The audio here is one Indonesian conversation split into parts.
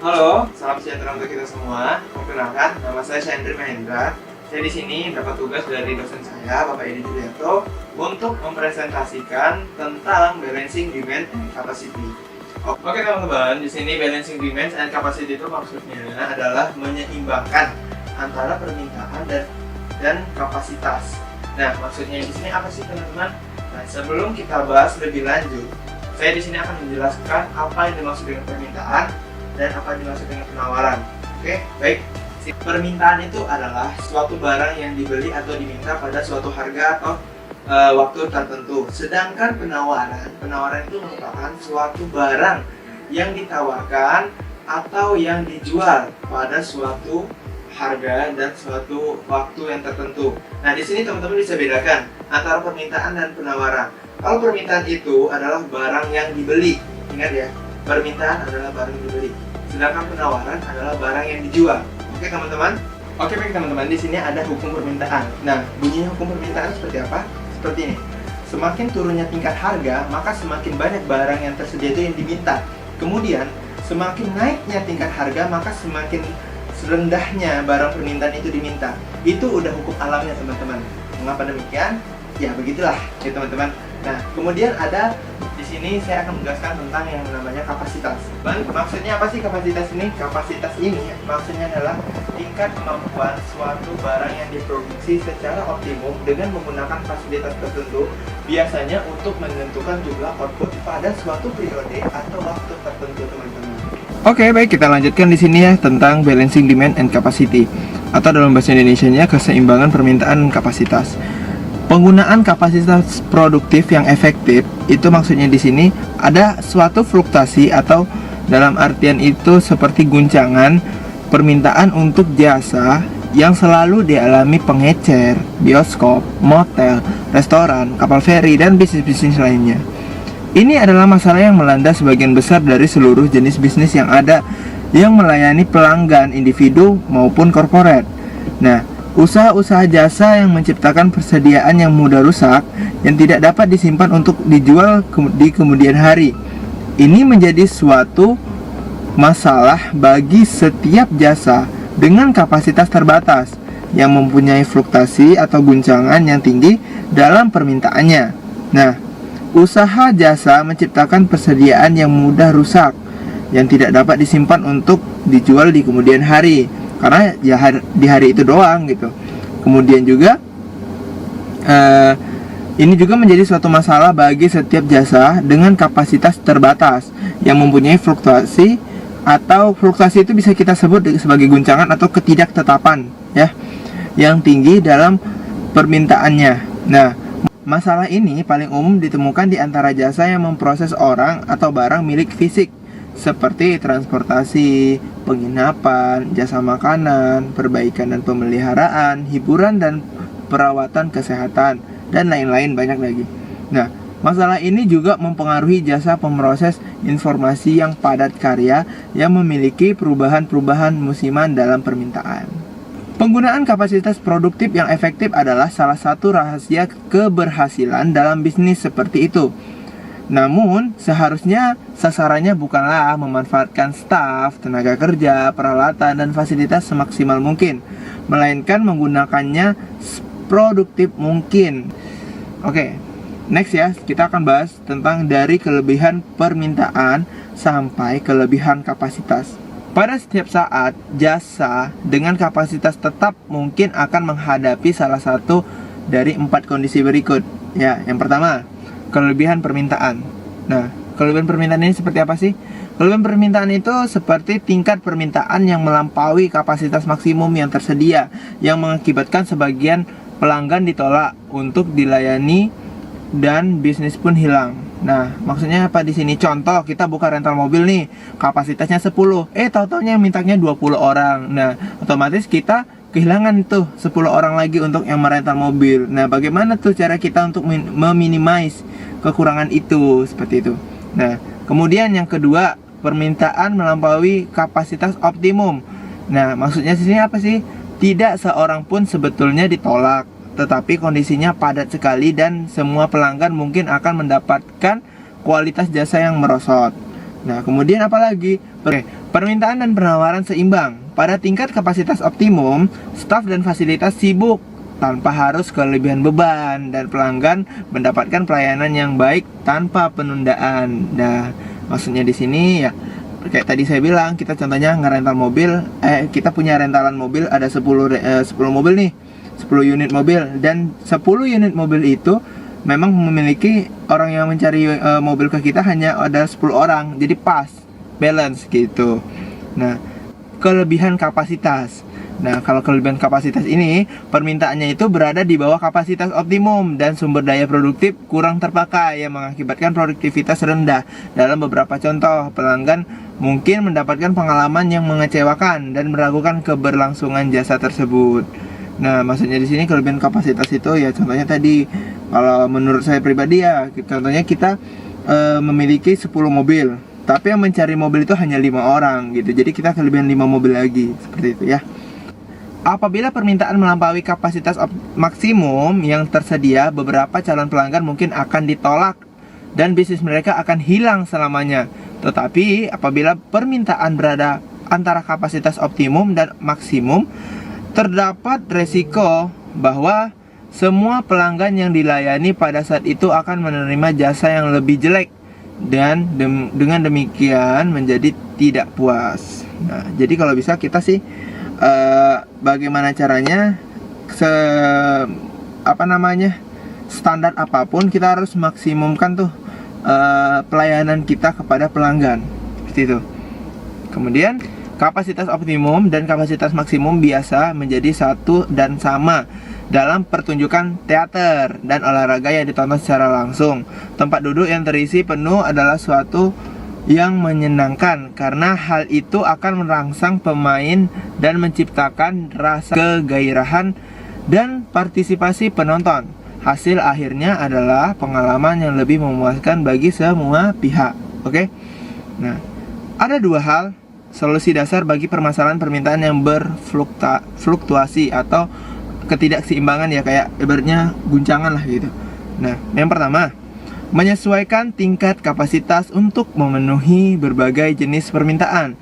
Halo, salam sejahtera untuk kita semua. Perkenalkan, nama saya Shendri Mahendra. Saya di sini dapat tugas dari dosen saya, Bapak Edi Juliarto, untuk mempresentasikan tentang balancing demand and capacity. Oke teman-teman, di sini balancing demand and capacity itu maksudnya adalah menyeimbangkan antara permintaan dan kapasitas. Nah, maksudnya di sini apa sih teman-teman? Nah, sebelum kita bahas lebih lanjut, saya di sini akan menjelaskan apa yang dimaksud dengan permintaan dan apa yang dimaksud dengan penawaran. Oke, baik. Permintaan itu adalah suatu barang yang dibeli atau diminta pada suatu harga atau waktu tertentu. Sedangkan penawaran itu merupakan suatu barang yang ditawarkan atau yang dijual pada suatu harga dan suatu waktu yang tertentu. Nah, di sini teman-teman bisa bedakan antara permintaan dan penawaran. Kalau permintaan itu adalah barang yang dibeli, ingat ya, permintaan adalah barang yang dibeli. Sedangkan penawaran adalah barang yang dijual. Oke teman-teman. Oke baik teman-teman, di sini ada hukum permintaan. Nah, bunyinya hukum permintaan seperti apa? Seperti ini. Semakin turunnya tingkat harga, maka semakin banyak barang yang tersedia itu yang diminta. Kemudian, semakin naiknya tingkat harga, maka semakin rendahnya barang permintaan itu diminta. Itu udah hukum alamnya teman-teman. Mengapa demikian? Ya begitulah ya teman-teman. Nah, kemudian ada di sini saya akan menjelaskan tentang yang namanya kapasitas. Maksudnya apa sih kapasitas ini? Kapasitas ini maksudnya adalah tingkat kemampuan suatu barang yang diproduksi secara optimum dengan menggunakan fasilitas tertentu, biasanya untuk menentukan jumlah output pada suatu periode atau waktu tertentu, teman-teman. Oke, baik, kita lanjutkan di sini ya tentang balancing demand and capacity, atau dalam bahasa Indonesianya keseimbangan permintaan dan kapasitas. Penggunaan kapasitas produktif yang efektif itu maksudnya di sini ada suatu fluktuasi atau dalam artian itu seperti guncangan permintaan untuk jasa yang selalu dialami pengecer, bioskop, motel, restoran, kapal feri, dan bisnis-bisnis lainnya. Ini adalah masalah yang melanda sebagian besar dari seluruh jenis bisnis yang ada yang melayani pelanggan individu maupun korporat. Nah, usaha-usaha jasa yang menciptakan persediaan yang mudah rusak yang tidak dapat disimpan untuk dijual di kemudian hari. Ini menjadi suatu masalah bagi setiap jasa dengan kapasitas terbatas yang mempunyai fluktuasi atau guncangan yang tinggi dalam permintaannya. Nah, usaha jasa menciptakan persediaan yang mudah rusak yang tidak dapat disimpan untuk dijual di kemudian hari. Karena ya di hari itu doang gitu. Kemudian juga ini juga menjadi suatu masalah bagi setiap jasa dengan kapasitas terbatas yang mempunyai fluktuasi, atau fluktuasi itu bisa kita sebut sebagai guncangan atau ketidaktetapan ya, yang tinggi dalam permintaannya. Nah, masalah ini paling umum ditemukan di antara jasa yang memproses orang atau barang milik fisik seperti transportasi, penginapan, jasa makanan, perbaikan dan pemeliharaan, hiburan dan perawatan kesehatan, dan lain-lain banyak lagi. Nah, masalah ini juga mempengaruhi jasa pemroses informasi yang padat karya yang memiliki perubahan-perubahan musiman dalam permintaan. Penggunaan kapasitas produktif yang efektif adalah salah satu rahasia keberhasilan dalam bisnis seperti itu. Namun, seharusnya sasarannya bukanlah memanfaatkan staf, tenaga kerja, peralatan, dan fasilitas semaksimal mungkin, melainkan menggunakannya produktif mungkin. Oke, next ya, kita akan bahas tentang dari kelebihan permintaan sampai kelebihan kapasitas. Pada setiap saat, jasa dengan kapasitas tetap mungkin akan menghadapi salah satu dari 4 kondisi berikut. Ya, yang pertama, kelebihan permintaan. Nah, kelebihan permintaan ini seperti apa sih? Kelebihan permintaan itu seperti tingkat permintaan yang melampaui kapasitas maksimum yang tersedia, yang mengakibatkan sebagian pelanggan ditolak untuk dilayani dan bisnis pun hilang. Nah, maksudnya apa di sini? Contoh, kita buka rental mobil nih, kapasitasnya 10, tahu-taunya yang mintanya 20 orang. Nah, otomatis kita kehilangan tuh 10 orang lagi untuk yang merental mobil. Nah, bagaimana tuh cara kita untuk meminimais kekurangan itu? Seperti itu. Nah, kemudian yang kedua, permintaan melampaui kapasitas optimum. Nah, maksudnya di sini apa sih? Tidak seorang pun sebetulnya ditolak, tetapi kondisinya padat sekali dan semua pelanggan mungkin akan mendapatkan kualitas jasa yang merosot. Nah, kemudian apa lagi? Permintaan dan penawaran seimbang. Pada tingkat kapasitas optimum, staf dan fasilitas sibuk tanpa harus kelebihan beban, dan pelanggan mendapatkan pelayanan yang baik tanpa penundaan. Nah, maksudnya di sini ya kayak tadi saya bilang, kita contohnya ngerental mobil, kita punya rentalan mobil ada 10 mobil nih, 10 unit mobil, dan 10 unit mobil itu memang memiliki orang yang mencari mobil ke kita hanya ada 10 orang, jadi pas, balance gitu. Nah, kelebihan kapasitas. Nah, kalau kelebihan kapasitas ini, permintaannya itu berada di bawah kapasitas optimum dan sumber daya produktif kurang terpakai yang mengakibatkan produktivitas rendah. Dalam beberapa contoh, pelanggan mungkin mendapatkan pengalaman yang mengecewakan dan meragukan keberlangsungan jasa tersebut. Nah, maksudnya di sini kelebihan kapasitas itu ya contohnya tadi, kalau menurut saya pribadi ya, contohnya kita memiliki 10 mobil, tapi yang mencari mobil itu hanya 5 orang gitu. Jadi kita kelebihan 5 mobil lagi, seperti itu ya. Apabila permintaan melampaui kapasitas maksimum yang tersedia, beberapa calon pelanggan mungkin akan ditolak dan bisnis mereka akan hilang selamanya. Tetapi apabila permintaan berada antara kapasitas optimum dan maksimum, terdapat resiko bahwa semua pelanggan yang dilayani pada saat itu akan menerima jasa yang lebih jelek, dan dengan demikian menjadi tidak puas. Nah, jadi kalau bisa kita sih bagaimana caranya, standar apapun kita harus maksimumkan tuh pelayanan kita kepada pelanggan, seperti itu. Kemudian kapasitas optimum dan kapasitas maksimum biasa menjadi satu dan sama dalam pertunjukan teater dan olahraga yang ditonton secara langsung. Tempat duduk yang terisi penuh adalah suatu yang menyenangkan, karena hal itu akan merangsang pemain dan menciptakan rasa kegairahan dan partisipasi penonton. Hasil akhirnya adalah pengalaman yang lebih memuaskan bagi semua pihak. Oke? Nah, ada dua hal solusi dasar bagi permasalahan permintaan yang berfluktuasi atau ketidakseimbangan ya, kayak ibaratnya guncangan lah gitu. Nah, yang pertama, menyesuaikan tingkat kapasitas untuk memenuhi berbagai jenis permintaan.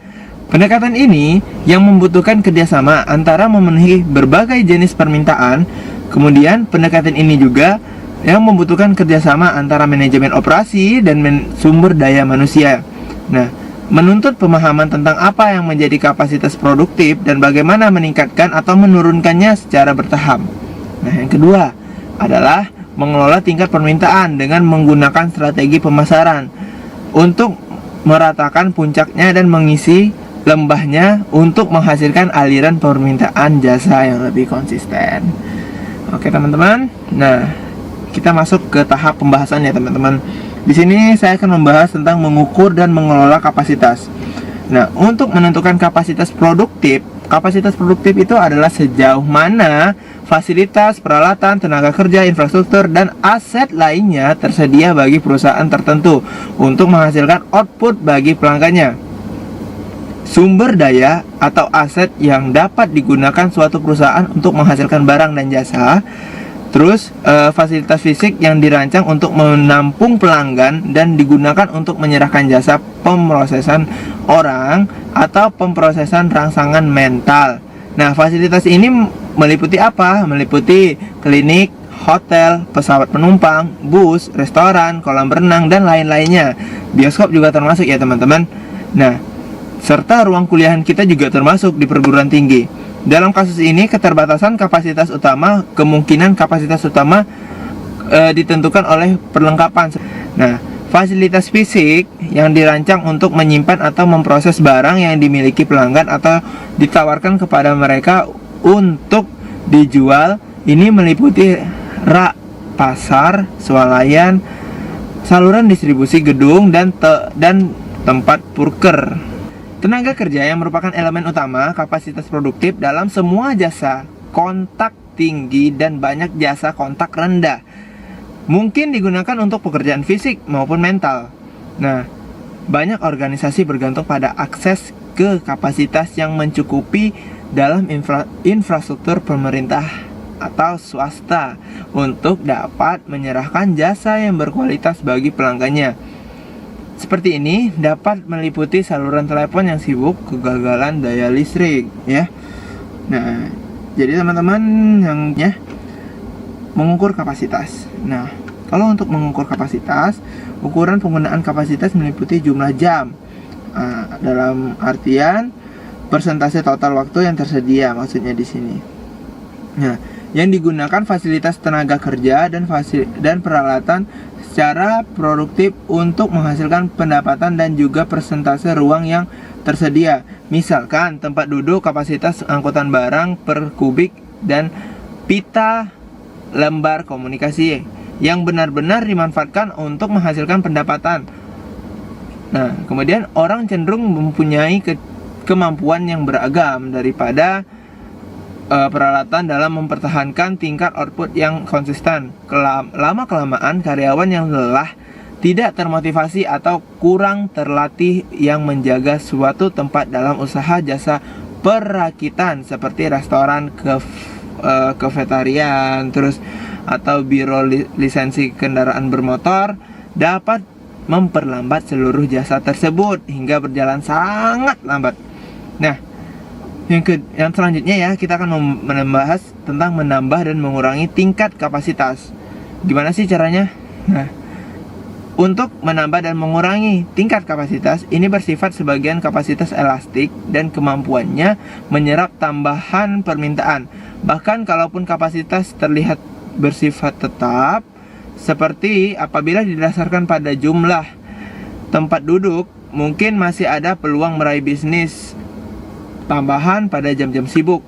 Pendekatan ini yang membutuhkan kerjasama antara memenuhi berbagai jenis permintaan. Kemudian pendekatan ini juga yang membutuhkan kerjasama antara manajemen operasi dan sumber daya manusia. Nah, menuntut pemahaman tentang apa yang menjadi kapasitas produktif dan bagaimana meningkatkan atau menurunkannya secara bertahap. Nah, yang kedua adalah mengelola tingkat permintaan dengan menggunakan strategi pemasaran untuk meratakan puncaknya dan mengisi lembahnya untuk menghasilkan aliran permintaan jasa yang lebih konsisten. Oke teman-teman, nah kita masuk ke tahap pembahasan ya teman-teman. Di sini saya akan membahas tentang mengukur dan mengelola kapasitas. Nah, untuk menentukan kapasitas produktif itu adalah sejauh mana fasilitas, peralatan, tenaga kerja, infrastruktur, dan aset lainnya tersedia bagi perusahaan tertentu untuk menghasilkan output bagi pelanggannya. Sumber daya atau aset yang dapat digunakan suatu perusahaan untuk menghasilkan barang dan jasa. Terus fasilitas fisik yang dirancang untuk menampung pelanggan dan digunakan untuk menyerahkan jasa pemrosesan orang atau pemrosesan rangsangan mental. Nah, fasilitas ini meliputi apa? Meliputi klinik, hotel, pesawat penumpang, bus, restoran, kolam renang, dan lain-lainnya. Bioskop juga termasuk ya teman-teman. Nah, serta ruang kuliahan kita juga termasuk di perguruan tinggi. Dalam kasus ini, keterbatasan kapasitas utama, kemungkinan kapasitas utama ditentukan oleh perlengkapan. Nah, fasilitas fisik yang dirancang untuk menyimpan atau memproses barang yang dimiliki pelanggan atau ditawarkan kepada mereka untuk dijual, ini meliputi rak, pasar, swalayan, saluran distribusi gedung, dan tempat purker. Tenaga kerja yang merupakan elemen utama kapasitas produktif dalam semua jasa kontak tinggi dan banyak jasa kontak rendah. Mungkin digunakan untuk pekerjaan fisik maupun mental. Nah, banyak organisasi bergantung pada akses ke kapasitas yang mencukupi dalam infrastruktur pemerintah atau swasta untuk dapat menyerahkan jasa yang berkualitas bagi pelanggannya. seperti ini dapat meliputi saluran telepon yang sibuk, kegagalan daya listrik, ya. Nah, jadi teman-teman yang mengukur kapasitas. Nah, kalau untuk mengukur kapasitas, ukuran penggunaan kapasitas meliputi jumlah jam. Dalam artian persentase total waktu yang tersedia, maksudnya di sini. Nah, yang digunakan fasilitas tenaga kerja dan peralatan secara produktif untuk menghasilkan pendapatan dan juga persentase ruang yang tersedia. Misalkan tempat duduk, kapasitas angkutan barang per kubik, dan pita lembar komunikasi yang benar-benar dimanfaatkan untuk menghasilkan pendapatan. Nah, kemudian orang cenderung mempunyai kemampuan yang beragam daripada peralatan dalam mempertahankan tingkat output yang konsisten. Lama-kelamaan karyawan yang lelah, tidak termotivasi atau kurang terlatih yang menjaga suatu tempat dalam usaha jasa perakitan seperti restoran, kafetarian, terus atau biro lisensi kendaraan bermotor dapat memperlambat seluruh jasa tersebut hingga berjalan sangat lambat. Nah, yang selanjutnya ya, kita akan membahas tentang menambah dan mengurangi tingkat kapasitas. Gimana sih caranya? Nah, untuk menambah dan mengurangi tingkat kapasitas, ini bersifat sebagian kapasitas elastik dan kemampuannya menyerap tambahan permintaan. Bahkan kalaupun kapasitas terlihat bersifat tetap, seperti apabila didasarkan pada jumlah tempat duduk, mungkin masih ada peluang meraih bisnis tambahan pada jam-jam sibuk.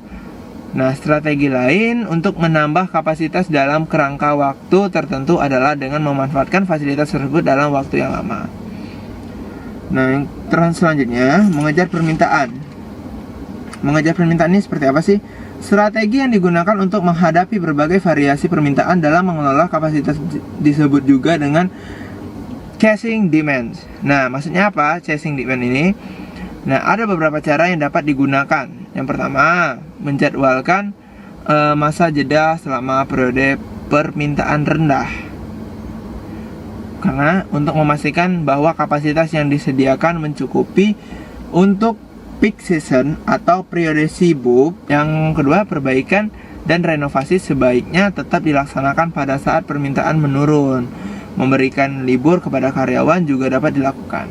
Nah, strategi lain untuk menambah kapasitas dalam kerangka waktu tertentu adalah dengan memanfaatkan fasilitas tersebut dalam waktu yang lama. Nah, yang selanjutnya, mengejar permintaan. Mengejar permintaan ini seperti apa sih? Strategi yang digunakan untuk menghadapi berbagai variasi permintaan dalam mengelola kapasitas disebut juga dengan chasing demand. Nah, maksudnya apa chasing demand ini? Nah, ada beberapa cara yang dapat digunakan. Yang pertama, menjadwalkan masa jeda selama periode permintaan rendah. Karena untuk memastikan bahwa kapasitas yang disediakan mencukupi untuk peak season atau periode sibuk. Yang kedua, perbaikan dan renovasi sebaiknya tetap dilaksanakan pada saat permintaan menurun. Memberikan libur kepada karyawan juga dapat dilakukan.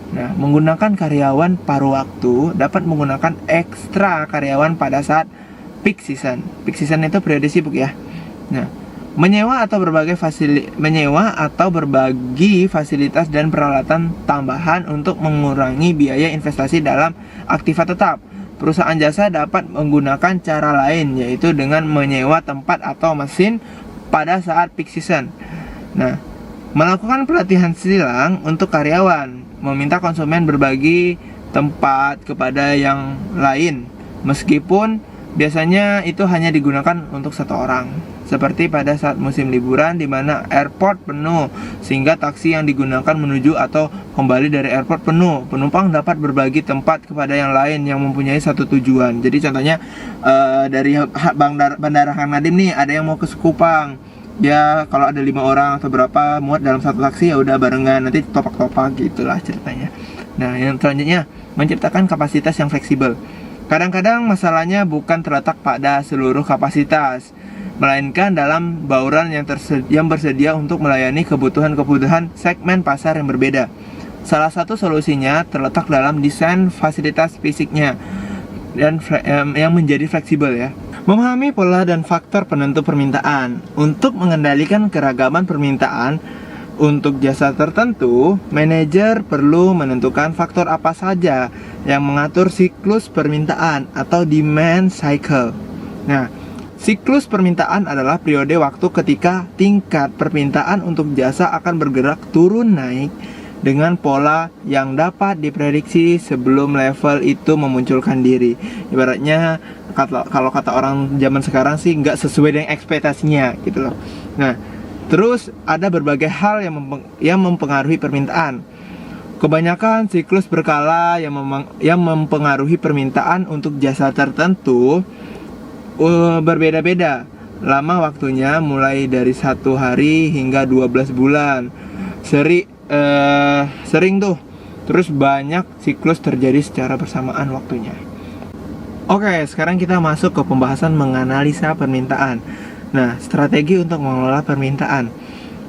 Nah, menggunakan karyawan paruh waktu dapat menggunakan ekstra karyawan pada saat peak season. Peak season itu periode sibuk ya. Nah, menyewa atau berbagi fasilitas dan peralatan tambahan untuk mengurangi biaya investasi dalam aktiva tetap. Perusahaan jasa dapat menggunakan cara lain, yaitu dengan menyewa tempat atau mesin pada saat peak season. Nah, melakukan pelatihan silang untuk karyawan, meminta konsumen berbagi tempat kepada yang lain, meskipun biasanya itu hanya digunakan untuk satu orang. Seperti pada saat musim liburan di mana airport penuh, sehingga taksi yang digunakan menuju atau kembali dari airport penuh. Penumpang dapat berbagi tempat kepada yang lain yang mempunyai satu tujuan. Jadi contohnya dari Bandara Hang Nadim nih, ada yang mau ke Sekupang. Ya, kalau ada 5 orang atau berapa muat dalam satu taksi, ya udah barengan, nanti topak-topak gitulah ceritanya. Nah, yang selanjutnya, menciptakan kapasitas yang fleksibel. Kadang-kadang masalahnya bukan terletak pada seluruh kapasitas, melainkan dalam bauran yang bersedia untuk melayani kebutuhan-kebutuhan segmen pasar yang berbeda. Salah satu solusinya terletak dalam desain fasilitas fisiknya dan yang menjadi fleksibel ya. Memahami pola dan faktor penentu permintaan. Untuk mengendalikan keragaman permintaan untuk jasa tertentu, manajer perlu menentukan faktor apa saja yang mengatur siklus permintaan atau demand cycle. Nah, siklus permintaan adalah periode waktu ketika tingkat permintaan untuk jasa akan bergerak turun naik dengan pola yang dapat diprediksi sebelum level itu memunculkan diri. Ibaratnya kalau kata orang zaman sekarang sih nggak sesuai dengan ekspektasinya gitu loh. Nah, terus ada berbagai hal yang mempengaruhi permintaan. Kebanyakan siklus berkala yang mempengaruhi permintaan untuk jasa tertentu berbeda-beda. Lama waktunya mulai dari 1 hari hingga 12 bulan. sering tuh. Terus banyak siklus terjadi secara bersamaan waktunya. Oke, sekarang kita masuk ke pembahasan menganalisa permintaan. Nah, strategi untuk mengelola permintaan.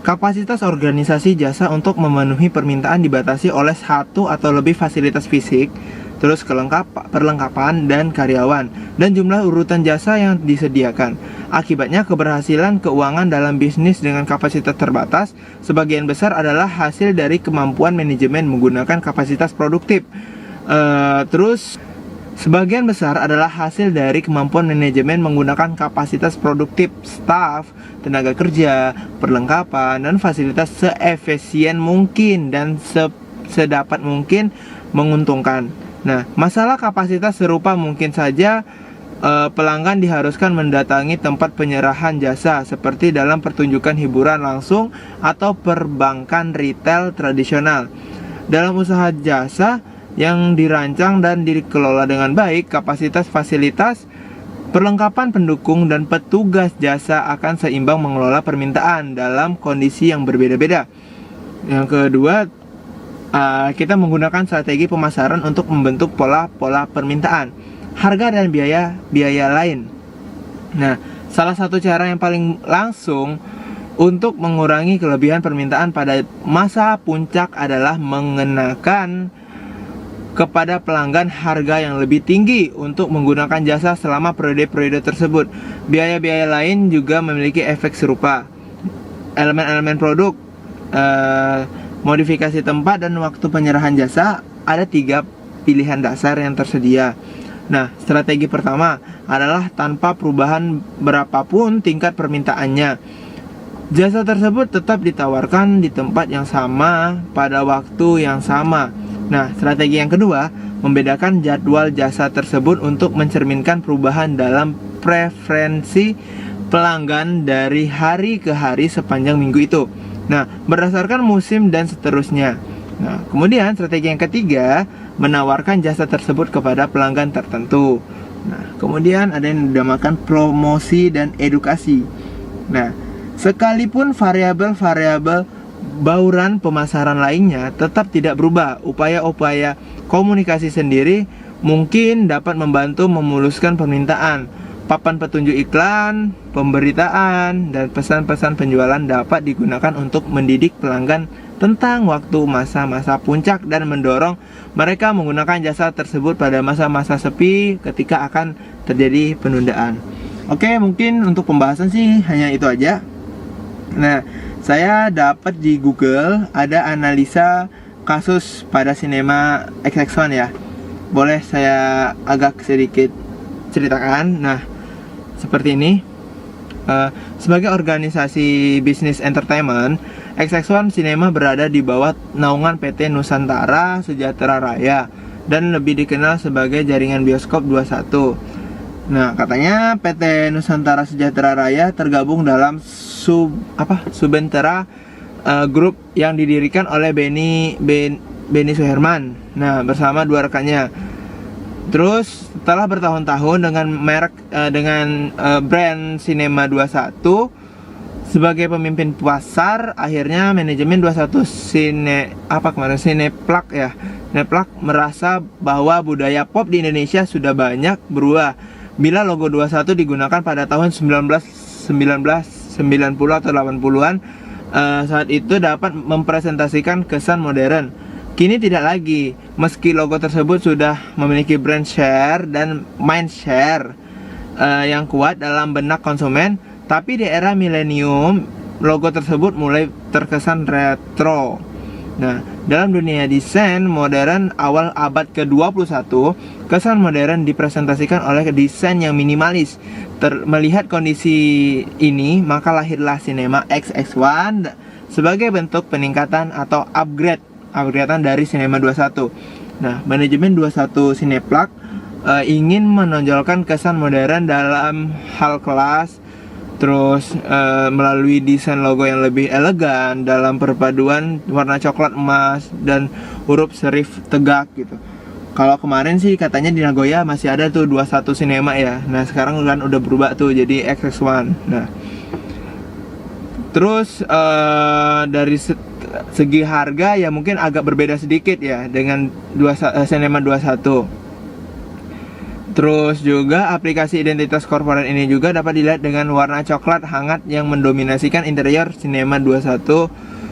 Kapasitas organisasi jasa untuk memenuhi permintaan dibatasi oleh satu atau lebih fasilitas fisik, terus perlengkapan dan karyawan, dan jumlah urutan jasa yang disediakan. Akibatnya keberhasilan keuangan dalam bisnis dengan kapasitas terbatas sebagian besar adalah hasil dari kemampuan manajemen menggunakan kapasitas produktif. Sebagian besar adalah hasil dari kemampuan manajemen menggunakan kapasitas produktif staf, tenaga kerja, perlengkapan, dan fasilitas seefisien mungkin dan sedapat mungkin menguntungkan. Nah, masalah kapasitas serupa mungkin saja pelanggan diharuskan mendatangi tempat penyerahan jasa seperti dalam pertunjukan hiburan langsung atau perbankan retail tradisional. Dalam usaha jasa yang dirancang dan dikelola dengan baik, kapasitas fasilitas, perlengkapan pendukung, dan petugas jasa akan seimbang mengelola permintaan dalam kondisi yang berbeda-beda. Yang kedua, kita menggunakan strategi pemasaran untuk membentuk pola-pola permintaan, harga dan biaya lain. Nah, salah satu cara yang paling langsung untuk mengurangi kelebihan permintaan pada masa puncak adalah mengenakan kepada pelanggan harga yang lebih tinggi untuk menggunakan jasa selama periode-periode tersebut. Biaya-biaya lain juga memiliki efek serupa. Elemen-elemen produk, modifikasi tempat, dan waktu penyerahan jasa. Ada 3 pilihan dasar yang tersedia. Nah, strategi pertama adalah tanpa perubahan berapapun tingkat permintaannya, jasa tersebut tetap ditawarkan di tempat yang sama pada waktu yang sama. Nah, strategi yang kedua, membedakan jadwal jasa tersebut untuk mencerminkan perubahan dalam preferensi pelanggan dari hari ke hari sepanjang minggu itu. Nah, berdasarkan musim dan seterusnya. Nah, kemudian strategi yang ketiga, menawarkan jasa tersebut kepada pelanggan tertentu. Nah, kemudian ada yang dinamakan promosi dan edukasi. Nah, sekalipun variabel-variabel bauran pemasaran lainnya tetap tidak berubah, upaya-upaya komunikasi sendiri mungkin dapat membantu memuluskan permintaan. Papan petunjuk iklan, pemberitaan, dan pesan-pesan penjualan dapat digunakan untuk mendidik pelanggan tentang waktu masa-masa puncak dan mendorong mereka menggunakan jasa tersebut pada masa-masa sepi ketika akan terjadi penundaan. Oke, mungkin untuk pembahasan sih hanya itu aja. Nah, saya dapat di Google ada analisa kasus pada sinema XX1 ya. Boleh saya agak sedikit ceritakan. Nah, seperti ini. Sebagai organisasi bisnis entertainment, XX1 Cinema berada di bawah naungan PT Nusantara Sejahtera Raya dan lebih dikenal sebagai jaringan bioskop 21. Nah, katanya PT Nusantara Sejahtera Raya tergabung dalam Subentera Group yang didirikan oleh Benny Suherman. Nah, bersama 2 rekannya. Terus setelah bertahun-tahun dengan brand Cinema 21 sebagai pemimpin pasar, akhirnya manajemen 21 Cineplak ya. Cineplak merasa bahwa budaya pop di Indonesia sudah banyak berubah. Bila logo 21 digunakan pada tahun 1990 atau 80-an, saat itu dapat mempresentasikan kesan modern. Kini tidak lagi, meski logo tersebut sudah memiliki brand share dan mind share yang kuat dalam benak konsumen, tapi di era milenium, logo tersebut mulai terkesan retro. Nah, dalam dunia desain modern awal abad ke-21, kesan modern dipresentasikan oleh desain yang minimalis. Melihat kondisi ini, maka lahirlah Cinema XX1 sebagai bentuk peningkatan atau upgradean dari Cinema 21. Nah, manajemen 21 Cineplak ingin menonjolkan kesan modern dalam hal kelas, terus melalui desain logo yang lebih elegan dalam perpaduan warna coklat emas dan huruf serif tegak gitu. Kalau kemarin sih katanya di Nagoya masih ada tuh 21 Cinema ya. Nah, sekarang kan udah berubah tuh jadi XX1. Nah, terus segi harga ya mungkin agak berbeda sedikit ya dengan Cinema 21. Terus juga aplikasi identitas korporat ini juga dapat dilihat dengan warna coklat hangat yang mendominasikan interior Cinema 21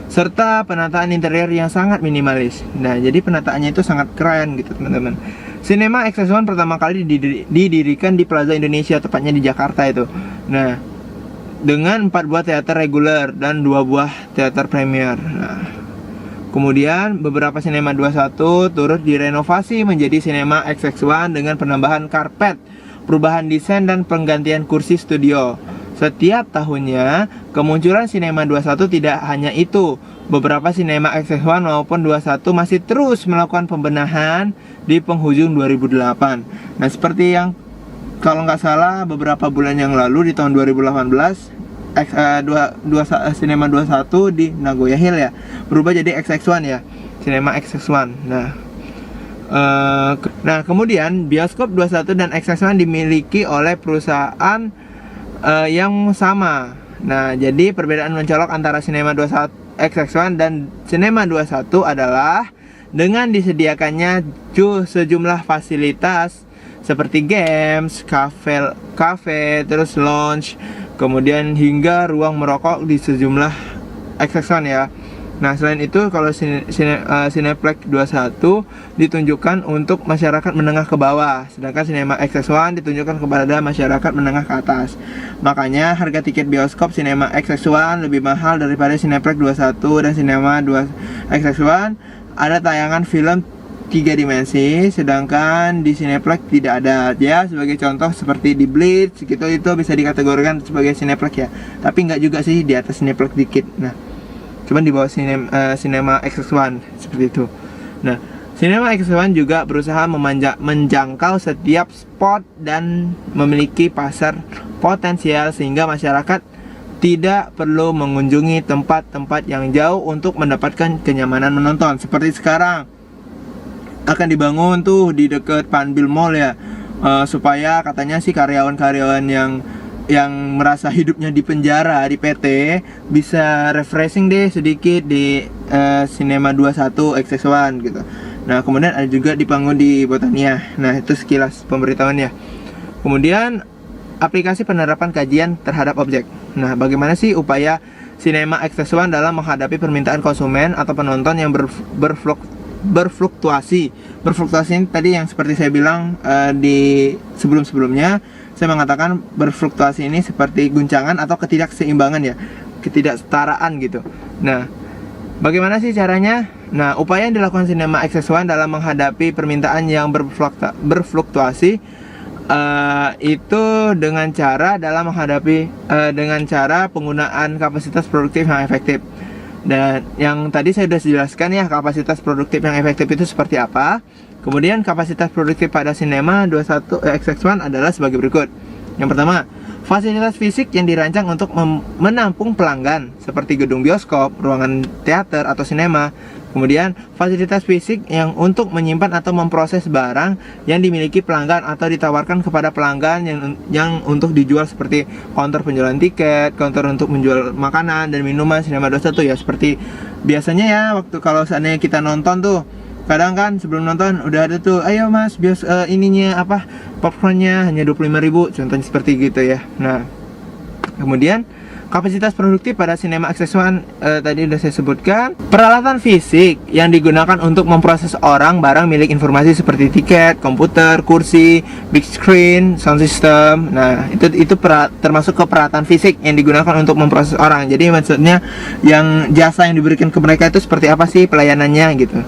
serta penataan interior yang sangat minimalis. Nah, jadi penataannya itu sangat keren gitu teman-teman. Cinema XS1 pertama kali didirikan di Plaza Indonesia, tepatnya di Jakarta itu. Nah, dengan 4 buah teater reguler dan 2 buah teater premier. Nah, kemudian beberapa Cinema 21 turut direnovasi menjadi Cinema XX1 dengan penambahan karpet, perubahan desain dan penggantian kursi studio. Setiap tahunnya, kemunculan Cinema 21 tidak hanya itu. Beberapa Cinema XX1 maupun 21 masih terus melakukan pembenahan di penghujung 2008. Nah, seperti yang kalau nggak salah beberapa bulan yang lalu di tahun 2018, Cinema 21 di Nagoya Hill ya berubah jadi XX1 ya, Cinema XX1. Nah, kemudian bioskop 21 dan XX1 dimiliki oleh perusahaan yang sama. Nah, jadi perbedaan mencolok antara Cinema 21 XX1 dan Cinema 21 adalah dengan disediakannya sejumlah fasilitas seperti games, cafe, terus lounge, kemudian hingga ruang merokok di sejumlah XX1 ya. Nah, selain itu kalau Cineplex 21 ditunjukkan untuk masyarakat menengah ke bawah, sedangkan Cinema XX1 ditunjukkan kepada masyarakat menengah ke atas. Makanya harga tiket bioskop Cinema XX1 lebih mahal daripada Cineplex 21 dan Cinema XX1 ada tayangan film 3 dimensi, sedangkan di Cineplex tidak ada ya. Sebagai contoh seperti di Blitz gitu, itu bisa dikategorikan sebagai Cineplex ya, tapi nggak juga sih, di atas Cineplex dikit. Nah, cuman di bawah Cinema XX1 seperti itu. Nah, Cinema XX1 juga berusaha menjangkau setiap spot dan memiliki pasar potensial sehingga masyarakat tidak perlu mengunjungi tempat-tempat yang jauh untuk mendapatkan kenyamanan menonton. Seperti sekarang akan dibangun tuh di dekat Panbil Mall ya, supaya katanya sih karyawan-karyawan yang merasa hidupnya di penjara di PT bisa refreshing deh sedikit di Cinema 21 XX1 gitu. Nah, kemudian ada juga dibangun di Botania. Nah, itu sekilas pemberitahuannya. Kemudian aplikasi penerapan kajian terhadap objek. Nah, bagaimana sih upaya Cinema XX1 dalam menghadapi permintaan konsumen atau penonton yang berfluktuasi. Berfluktuasi ini tadi yang seperti saya bilang di sebelum-sebelumnya, saya mengatakan berfluktuasi ini seperti guncangan atau ketidakseimbangan ya, ketidaksetaraan gitu. Nah, bagaimana sih caranya? Nah, upaya yang dilakukan Cinema XX1 dalam menghadapi permintaan yang berfluktuasi itu dengan cara penggunaan kapasitas produktif yang efektif. Dan yang tadi saya sudah jelaskan ya, kapasitas produktif yang efektif itu seperti apa. Kemudian kapasitas produktif pada Cinema 21 XX1 adalah sebagai berikut. Yang pertama, fasilitas fisik yang dirancang untuk menampung pelanggan seperti gedung bioskop, ruangan teater atau sinema. Kemudian fasilitas fisik yang untuk menyimpan atau memproses barang yang dimiliki pelanggan atau ditawarkan kepada pelanggan yang untuk dijual seperti counter penjualan tiket, counter untuk menjual makanan dan minuman Cinema 21 ya. Seperti biasanya ya, waktu kalau seandainya kita nonton tuh, kadang kan sebelum nonton udah ada tuh, ayo mas popcornnya hanya 25.000, contohnya seperti gitu ya. Nah, kemudian kapasitas produktif pada Cinema XX1 tadi udah saya sebutkan. Peralatan fisik yang digunakan untuk memproses orang, barang, milik, informasi seperti tiket, komputer, kursi, big screen, sound system. Nah, itu termasuk ke peralatan fisik yang digunakan untuk memproses orang. Jadi maksudnya yang jasa yang diberikan ke mereka itu seperti apa sih pelayanannya gitu.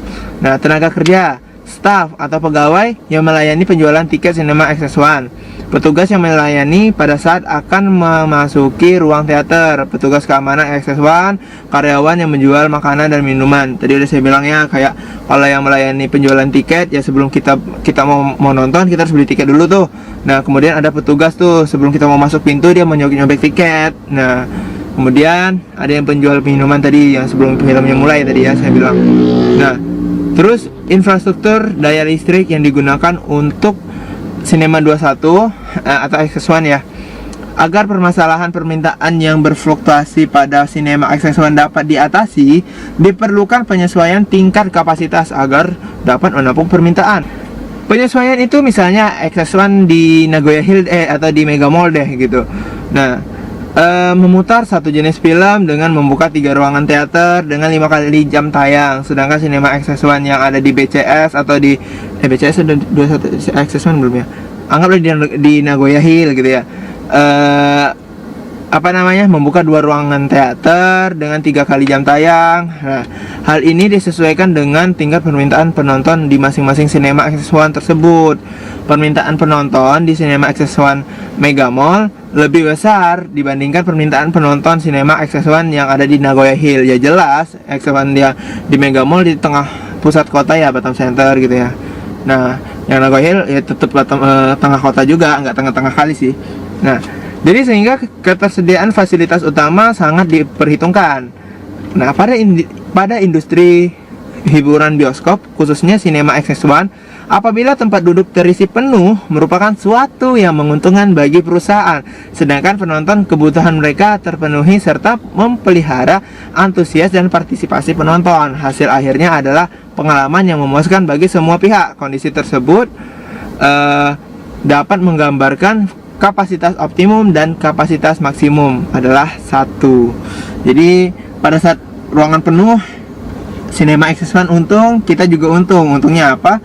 Nah, tenaga kerja, staff atau pegawai yang melayani penjualan tiket Cinema XX1. Petugas yang melayani pada saat akan memasuki ruang teater, petugas keamanan XX1, karyawan yang menjual makanan dan minuman. Tadi udah saya bilang ya, kayak kalau yang melayani penjualan tiket ya, sebelum kita mau nonton kita harus beli tiket dulu tuh. Nah, kemudian ada petugas tuh sebelum kita mau masuk pintu dia nyobek tiket. Nah, kemudian ada yang penjual minuman tadi yang sebelum filmnya mulai tadi ya saya bilang. Nah, terus infrastruktur daya listrik yang digunakan untuk Cinema 21 atau XX1 ya. Agar permasalahan permintaan yang berfluktuasi pada Cinema XX1 dapat diatasi, diperlukan penyesuaian tingkat kapasitas agar dapat menampung permintaan. Penyesuaian itu misalnya XX1 di Nagoya Hill atau di Mega Mall deh gitu. Nah, memutar satu jenis film dengan membuka 3 ruangan teater dengan 5 kali jam tayang. Sedangkan Cinema XX1 yang ada di BCS atau di BCS sudah 21 XX1 belum ya? Anggaplah di Nagoya Hill gitu ya. Membuka 2 ruangan teater dengan 3 kali jam tayang. Nah, hal ini disesuaikan dengan tingkat permintaan penonton di masing-masing Cinema XX1 tersebut. Permintaan penonton di Cinema XX1 Mega Mall lebih besar dibandingkan permintaan penonton Cinema XX1 yang ada di Nagoya Hill. Ya jelas, XX1 dia di Mega Mall di tengah pusat kota ya, Batam Center gitu ya. Nah, yang Nagoya Hill ya tetap tengah kota juga, nggak tengah-tengah kali sih. Nah, jadi sehingga ketersediaan fasilitas utama sangat diperhitungkan. Nah, pada industri hiburan bioskop, khususnya Cinema XX1, apabila tempat duduk terisi penuh merupakan suatu yang menguntungkan bagi perusahaan, sedangkan penonton kebutuhan mereka terpenuhi serta memelihara antusias dan partisipasi penonton. Hasil akhirnya adalah pengalaman yang memuaskan bagi semua pihak. Kondisi tersebut dapat menggambarkan kapasitas optimum dan kapasitas maksimum adalah 1. Jadi pada saat ruangan penuh, Cinema XX1 untung, kita juga untung. Untungnya apa?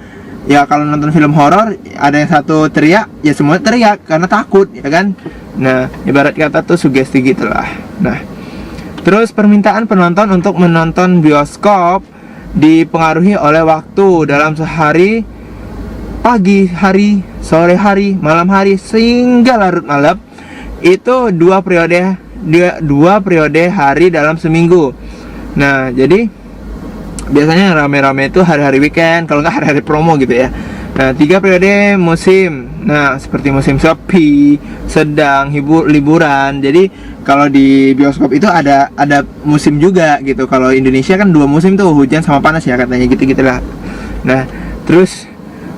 Ya kalau nonton film horor, ada yang satu teriak, ya semua teriak karena takut, ya kan? Nah, ibarat kata tuh sugesti gitulah. Nah, terus permintaan penonton untuk menonton bioskop dipengaruhi oleh waktu dalam sehari, pagi hari, sore hari, malam hari, sehingga larut malam. Itu dua periode hari dalam seminggu. Nah, jadi biasanya rame-rame itu hari-hari weekend, kalau nggak hari-hari promo gitu ya. Nah, 3 periode musim. Nah, seperti musim sepi, sedang, liburan. Jadi kalau di bioskop itu ada musim juga gitu. Kalau Indonesia kan 2 musim tuh, hujan sama panas ya katanya, gitu-gitulah. Nah, terus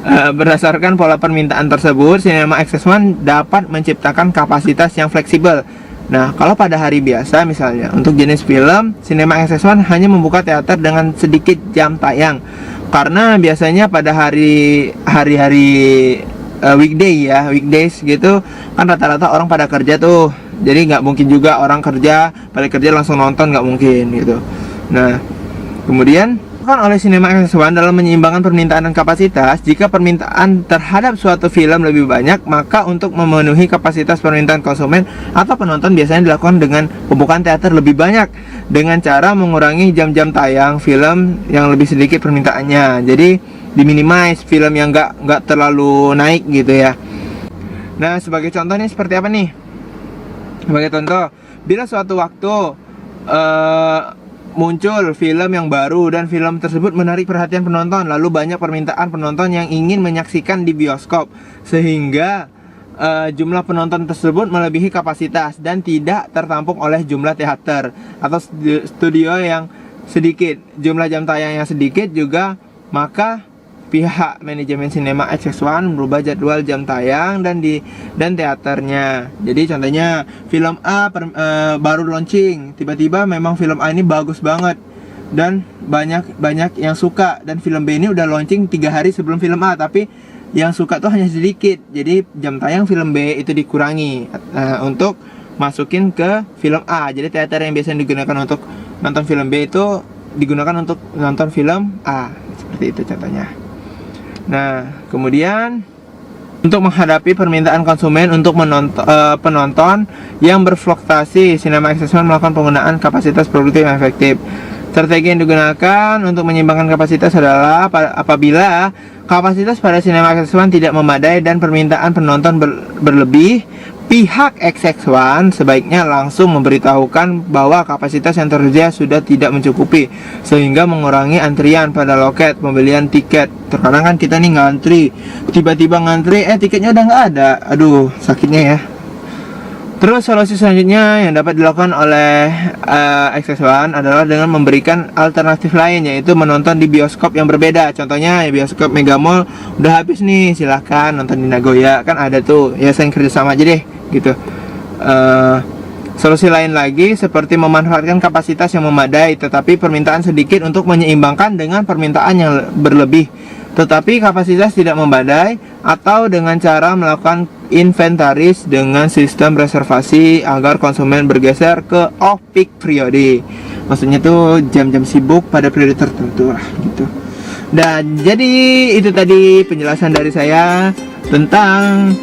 berdasarkan pola permintaan tersebut, Cinema XX1 dapat menciptakan kapasitas yang fleksibel. Nah, kalau pada hari biasa misalnya, untuk jenis film, Cinema XX1 hanya membuka teater dengan sedikit jam tayang. Karena biasanya pada hari-hari weekdays gitu, kan rata-rata orang pada kerja tuh. Jadi nggak mungkin juga orang pada kerja langsung nonton, nggak mungkin gitu. Nah, kemudian oleh Cinema XX1 dalam menyeimbangkan permintaan dan kapasitas. Jika permintaan terhadap suatu film lebih banyak, maka untuk memenuhi kapasitas permintaan konsumen atau penonton biasanya dilakukan dengan pembukaan teater lebih banyak dengan cara mengurangi jam-jam tayang film yang lebih sedikit permintaannya. Jadi diminimize film yang nggak terlalu naik gitu ya. Nah, sebagai contohnya seperti apa nih? Sebagai contoh, bila suatu waktu muncul film yang baru dan film tersebut menarik perhatian penonton, lalu banyak permintaan penonton yang ingin menyaksikan di bioskop, sehingga jumlah penonton tersebut melebihi kapasitas dan tidak tertampung oleh jumlah teater atau studio yang sedikit, jumlah jam tayang yang sedikit juga, maka pihak manajemen Cinema XX1 merubah jadwal jam tayang dan teaternya. Jadi contohnya film A baru launching, tiba-tiba memang film A ini bagus banget dan banyak yang suka, dan film B ini udah launching 3 hari sebelum film A, tapi yang suka tuh hanya sedikit. Jadi jam tayang film B itu dikurangi untuk masukin ke film A. Jadi teater yang biasanya digunakan untuk nonton film B itu digunakan untuk nonton film A. Seperti itu contohnya. Nah, kemudian untuk menghadapi permintaan konsumen untuk penonton yang berfluktuasi, Cinema XX1 melakukan penggunaan kapasitas produktif yang efektif. Strategi yang digunakan untuk menyeimbangkan kapasitas adalah apabila kapasitas pada Cinema XX1 tidak memadai dan permintaan penonton berlebih, pihak XX1 sebaiknya langsung memberitahukan bahwa kapasitas yang tersedia sudah tidak mencukupi, sehingga mengurangi antrian pada loket pembelian tiket. Terkadang kan kita nih ngantri, tiba-tiba ngantri, tiketnya udah nggak ada. Aduh, sakitnya ya. Terus solusi selanjutnya yang dapat dilakukan oleh XX1 adalah dengan memberikan alternatif lain, yaitu menonton di bioskop yang berbeda. Contohnya ya bioskop Mega Mall udah habis nih, silahkan nonton di Nagoya, kan ada tuh. Ya saya kerjasama aja deh gitu. solusi lain lagi seperti memanfaatkan kapasitas yang memadai tetapi permintaan sedikit untuk menyeimbangkan dengan permintaan yang berlebih tetapi kapasitas tidak memadai, atau dengan cara melakukan inventaris dengan sistem reservasi agar konsumen bergeser ke off peak periode. Maksudnya tuh jam-jam sibuk pada periode tertentu lah gitu. Dan jadi itu tadi penjelasan dari saya tentang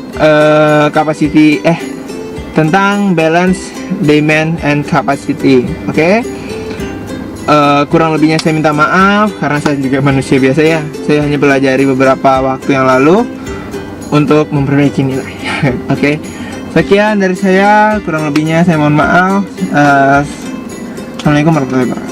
tentang balance demand and capacity. Oke. Kurang lebihnya saya minta maaf karena saya juga manusia biasa ya. Saya hanya pelajari beberapa waktu yang lalu untuk memperbaiki nilai. Oke. Sekian dari saya, kurang lebihnya saya mohon maaf. Assalamualaikum warahmatullahi wabarakatuh.